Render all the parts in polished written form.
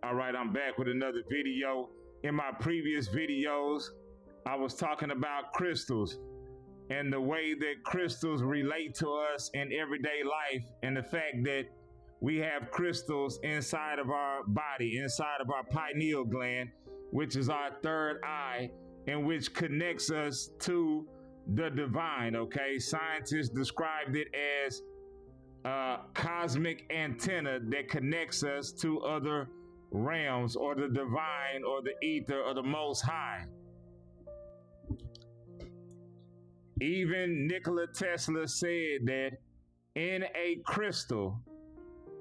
All right, I'm back with another video. In my previous videos, I was talking about crystals and the way that crystals relate to us in everyday life, and the fact that we have crystals inside of our body, inside of our pineal gland, which is our third eye, and which connects us to the divine, okay? Scientists described it as a cosmic antenna that connects us to other realms, or the divine, or the ether, or the most high. Even Nikola Tesla said that in a crystal,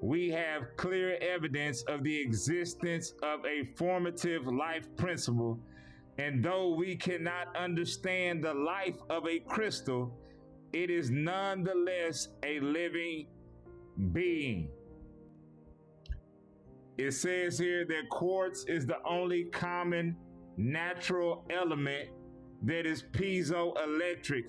we have clear evidence of the existence of a formative life principle. And though we cannot understand the life of a crystal, it is nonetheless a living being. It says here that quartz is the only common natural element that is piezoelectric,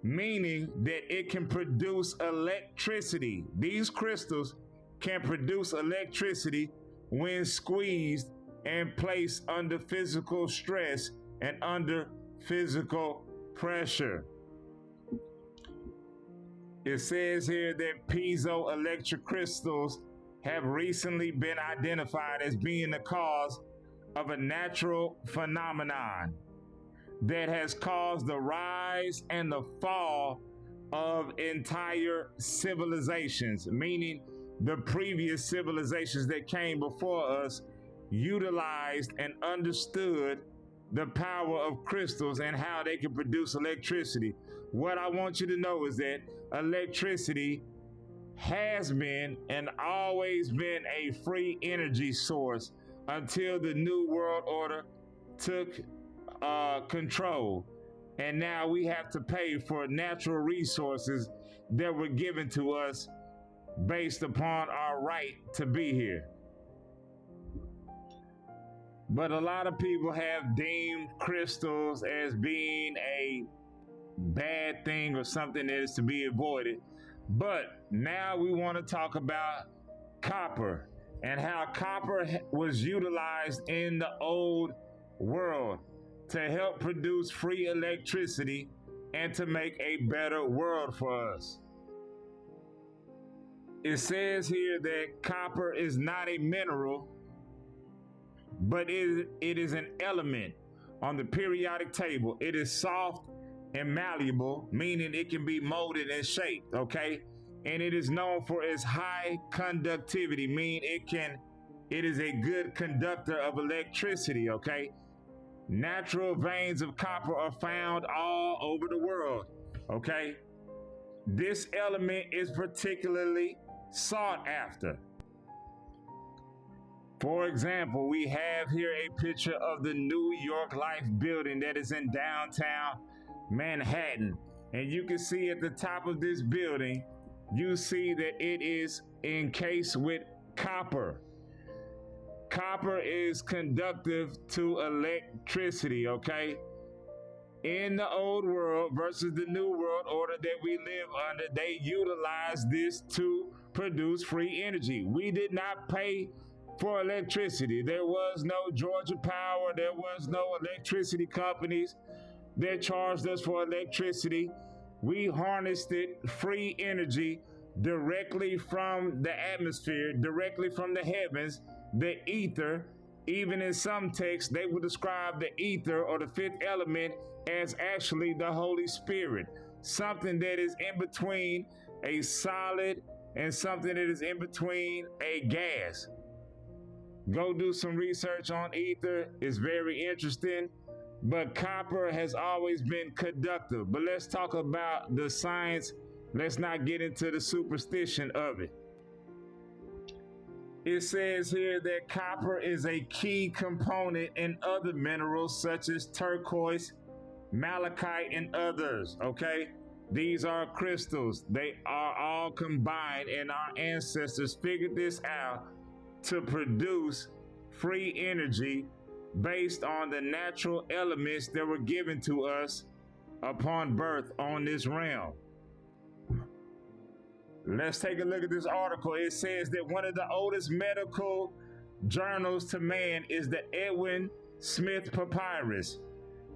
meaning that it can produce electricity. These crystals can produce electricity when squeezed and placed under physical stress and under physical pressure. It says here that piezoelectric crystals have recently been identified as being the cause of a natural phenomenon that has caused the rise and the fall of entire civilizations, meaning the previous civilizations that came before us utilized and understood the power of crystals and how they can produce electricity. What I want you to know is that electricity has been and always been a free energy source until the New World Order took control. And now we have to pay for natural resources that were given to us based upon our right to be here. But a lot of people have deemed crystals as being a bad thing or something that is to be avoided. But now we want to talk about copper and how copper was utilized in the old world to help produce free electricity and to make a better world for us. It says here that copper is not a mineral, but it is an element on the periodic table. It is soft and malleable, meaning it can be molded and shaped, okay? And it is known for its high conductivity, meaning it is a good conductor of electricity, okay? Natural veins of copper are found all over the world, okay? This element is particularly sought after. For example, we have here a picture of the New York Life building that is in downtown Manhattan. And you can see at the top of this building, you see that it is encased with copper. Copper is conductive to electricity, okay? In the old world versus the new world order that we live under, they utilize this to produce free energy. We did not pay for electricity. There was no Georgia Power. There was no electricity companies that charged us for electricity. We harnessed it, free energy, directly from the atmosphere, directly from the heavens, the ether. Even in some texts, they would describe the ether or the fifth element as actually the Holy Spirit, something that is in between a solid and something that is in between a gas. Go do some research on ether. It's very interesting. But copper has always been conductive. But let's talk about the science. Let's not get into the superstition of it. It says here that copper is a key component in other minerals such as turquoise, malachite, and others, okay? These are crystals. They are all combined, and our ancestors figured this out to produce free energy based on the natural elements that were given to us upon birth on this realm. Let's take a look at this article. It says that one of the oldest medical journals to man is the Edwin Smith Papyrus.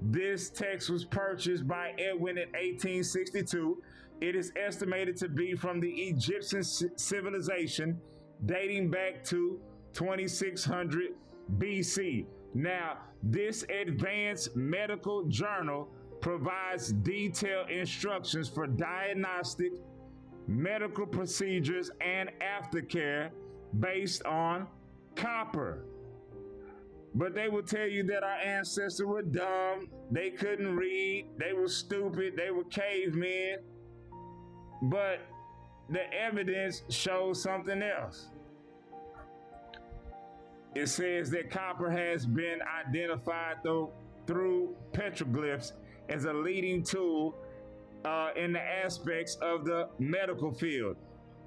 This text was purchased by Edwin in 1862. It is estimated to be from the Egyptian civilization dating back to 2600 BC. Now, this advanced medical journal provides detailed instructions for diagnostic, medical procedures, and aftercare based on copper. But they will tell you that our ancestors were dumb, they couldn't read, they were stupid, they were cavemen. But the evidence shows something else. It says that copper has been identified through petroglyphs as a leading tool in the aspects of the medical field.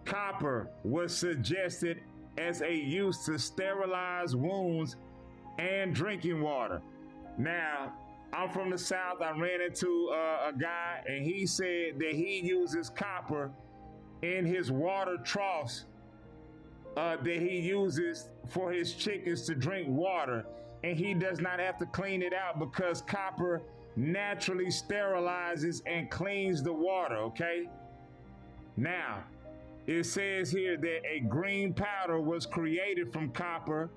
Copper was suggested as a use to sterilize wounds and drinking water. Now, I'm from the South. I ran into a guy, and he said that he uses copper in his water troughs that he uses for his chickens to drink water, and he does not have to clean it out because copper naturally sterilizes and cleans the water, okay? Now, it says here that a green powder was created from copper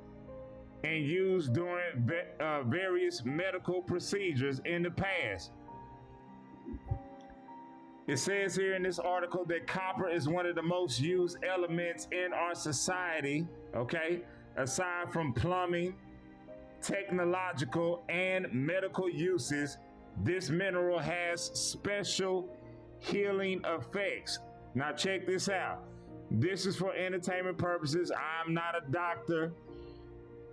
and used during various medical procedures in the past. It says here in this article that copper is one of the most used elements in our society, okay? Aside from plumbing, technological, and medical uses, this mineral has special healing effects. Now check this out. This is for entertainment purposes. I'm not a doctor.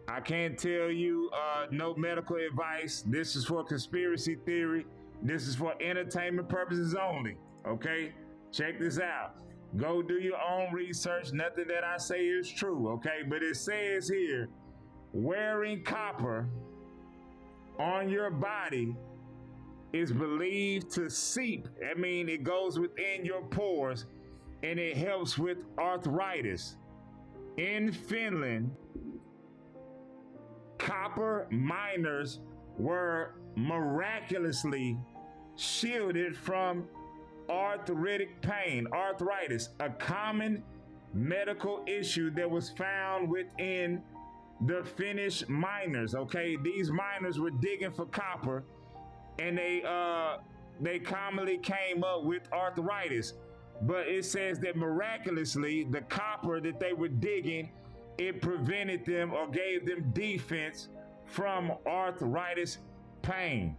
I can't tell you no medical advice. This is for conspiracy theory. This is for entertainment purposes only, okay? Check this out. Go do your own research. Nothing that I say is true, okay? But it says here, wearing copper on your body is believed to seep. I mean, it goes within your pores and it helps with arthritis. In Finland, copper miners were miraculously shielded from arthritis, a common medical issue that was found within the Finnish miners. Okay, these miners were digging for copper, and they commonly came up with arthritis. But it says that miraculously, the copper that they were digging, it prevented them or gave them defense from arthritis pain.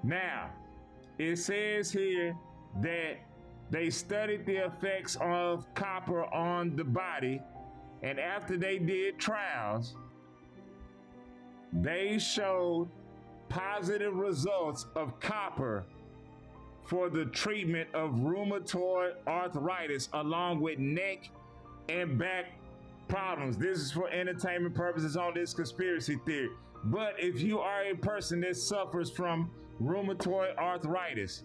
Now, it says here that they studied the effects of copper on the body, and after they did trials, they showed positive results of copper for the treatment of rheumatoid arthritis along with neck and back problems. This is for entertainment purposes on this conspiracy theory. But if you are a person that suffers from rheumatoid arthritis,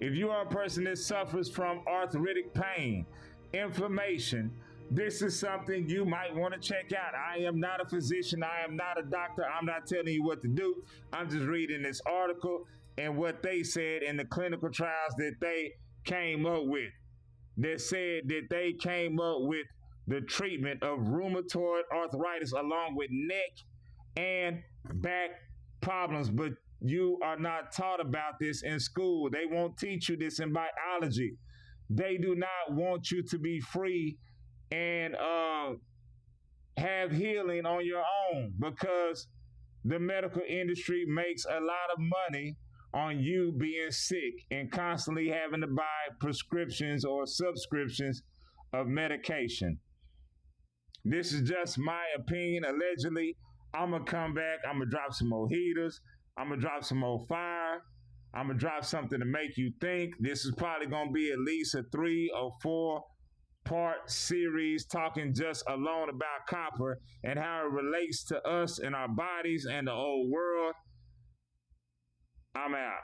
if you are a person that suffers from arthritic pain, inflammation, this is something you might want to check out. I am not a physician. I am not a doctor. I'm not telling you what to do. I'm just reading this article and what they said in the clinical trials that they came up with. They said that they came up with the treatment of rheumatoid arthritis along with neck and back problems. But you are not taught about this in school. They won't teach you this in biology. They do not want you to be free and have healing on your own, because the medical industry makes a lot of money on you being sick and constantly having to buy prescriptions or subscriptions of medication. This is just my opinion. Allegedly, I'm going to come back. I'm going to drop some more heaters. I'm going to drop some more fire. I'm going to drop something to make you think. This is probably going to be at least a 3 or 4 part series talking just alone about copper and how it relates to us and our bodies and the whole world. I'm out.